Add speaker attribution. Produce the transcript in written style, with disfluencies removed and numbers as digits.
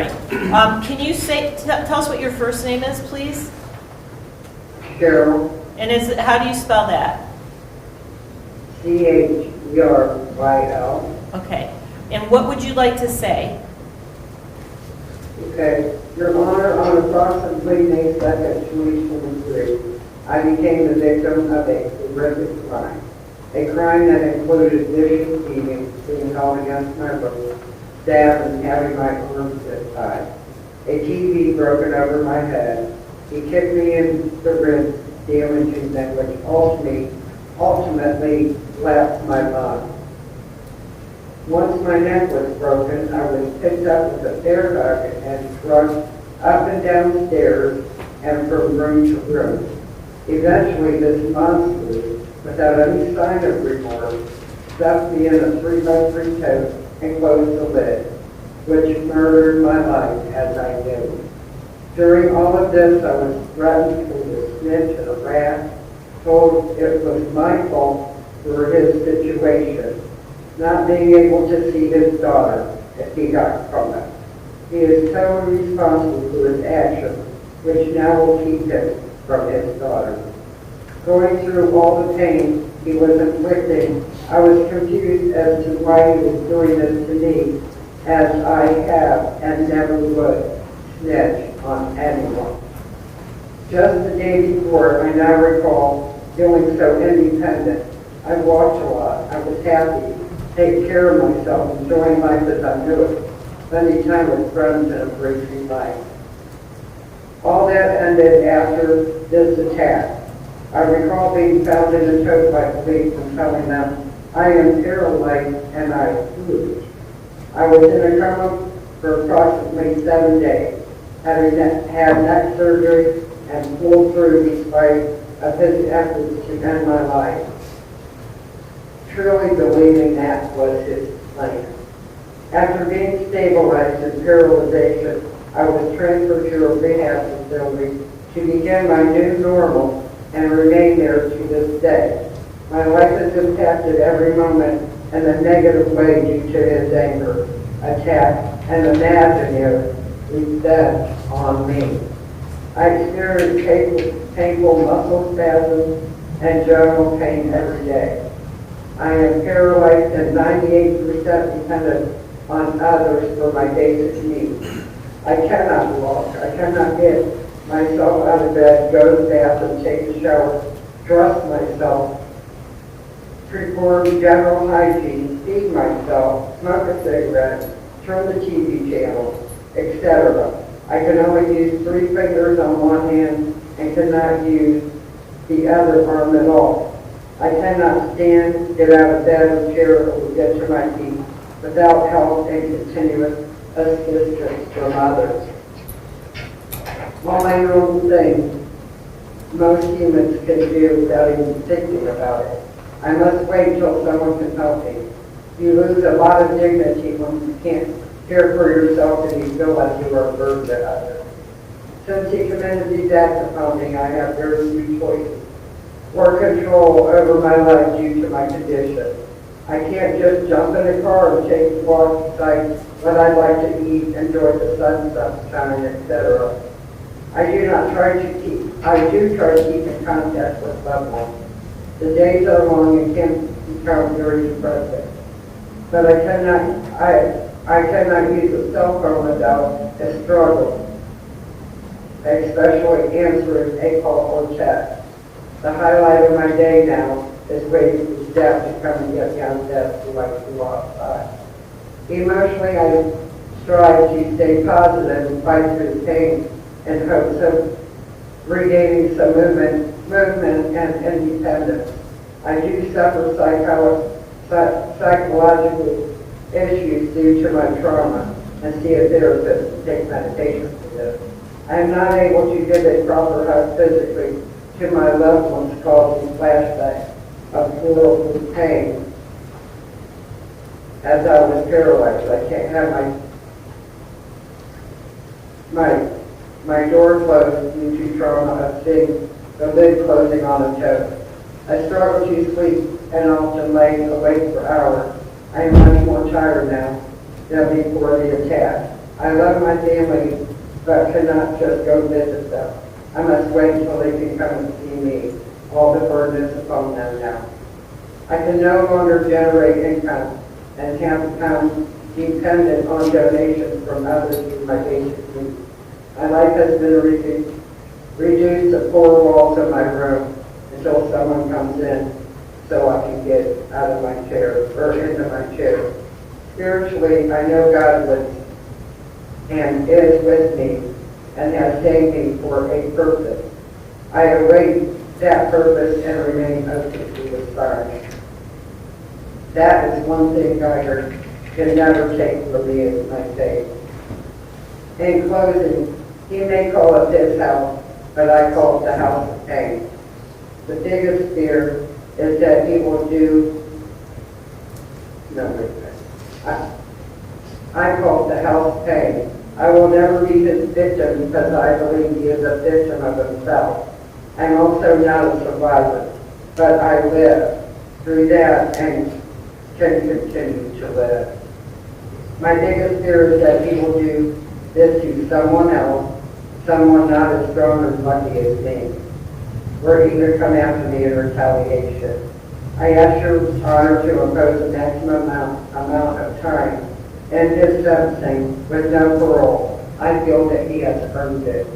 Speaker 1: right. Can you tell us what your first name is, please?
Speaker 2: Cheryl,
Speaker 1: And how do you spell that?
Speaker 2: Cheryl.
Speaker 1: Okay. And what would you like to say?
Speaker 2: Okay. Your Honor, on approximately May 2nd, 2023, I became the victim of a horrific crime. A crime that included vicious beating, being held against my will, stabbed, and having my arms tied. A TV broken over my head. He kicked me in the ribs, damaging them, which ultimately left my lung. Once my neck was broken, I was picked up with a bear hug and shrugged up and down stairs and from room to room. Eventually, this monster, without any sign of remorse, stuffed me in a 3x3 tote and closed the lid, which murdered my life as I knew. During all of this, I was threatened with a snitch and a rat, told it was my fault for his situation, not being able to see his daughter if he got caught. He is totally responsible for his actions, which now will keep him from his daughter. Going through all the pain he was inflicting, I was confused as to why he was doing this to me, as I have and never would snitch on anyone. Just the day before, I now recall feeling so independent. I walked a lot. I was happy, take care of myself, enjoying life as I knew it, spending time with friends and embracing life. All that ended after this attack. I recall being found in a tote by police and telling them, I am paralyzed and I lose. I was in a coma for approximately 7 days, having had neck surgery and pulled through despite of his efforts to end my life, truly believing that was his plan. After being stabilized in paralyzation, I was transferred to a rehab facility to begin my new normal and remain there to this day. My life is impacted every moment in a negative way due to his anger, attack, and imaginary revenge on me. I experience painful muscle spasms and general pain every day. I am paralyzed and 98% dependent on others for my basic needs. I cannot walk. I cannot get myself out of bed, go to the bathroom, take a shower, dress myself, perform general hygiene, feed myself, smoke a cigarette, turn the TV channel, etc. I can only use 3 fingers on one hand and cannot use the other arm at all. I cannot stand, get out of bed or chair, or get to my feet without help and continuous assistance from others. All my normal things most humans can do without even thinking about it. I must wait till someone can help me. You lose a lot of dignity when you can't care for yourself and you feel like you are a burden to others. Since he committed these acts upon me, I have very few choices or control over my life due to my condition. I can't just jump in a car and take a walk, decide what I'd like to eat, enjoy the sunshine, etc. I do try to keep in contact with loved ones. The days are long and can become very depressing. But I cannot use a cell phone without a struggle, especially answering a call or text. The highlight of my day now is waiting for staff to come and get me on desk so I can go outside. Emotionally, I strive to stay positive and fight through pain in hopes of regaining some movement and independence. I do suffer psychological issues due to my trauma and see a therapist and take medication for this. I am not able to give a proper hug physically to my loved ones, causing flashbacks of horrible pain as I was paralyzed. I can't have my door closed due to trauma of seeing the lid closing on a tote. I struggle to sleep and often lay awake for hours. I am much more tired now than before the attack. I I love my family, but cannot just go visit them. I must wait until they can come and see me. All the burden is upon them now. I can no longer generate income and have become dependent on donations from others for my basic needs. My life has been reduced to four walls of my room until someone comes in so I can get out of my chair or into my chair. Spiritually, I know God lives and is with me and has saved me for a purpose. I await that purpose and remain open to the stars. That is one thing God can never take from me is my faith. In closing, He may call it His house, but I call it the house of pain. The biggest fear is that He will I call it the house of pain. I will never be His victim because I believe He is a victim of Himself. I'm also not a survivor, but I live through that and can continue to live. My biggest fear is that He will do this to someone else, someone not as strong or lucky as me, or either come after me in retaliation. I ask your honor to impose a maximum amount of time in His sentencing with no parole. I feel that He has earned it.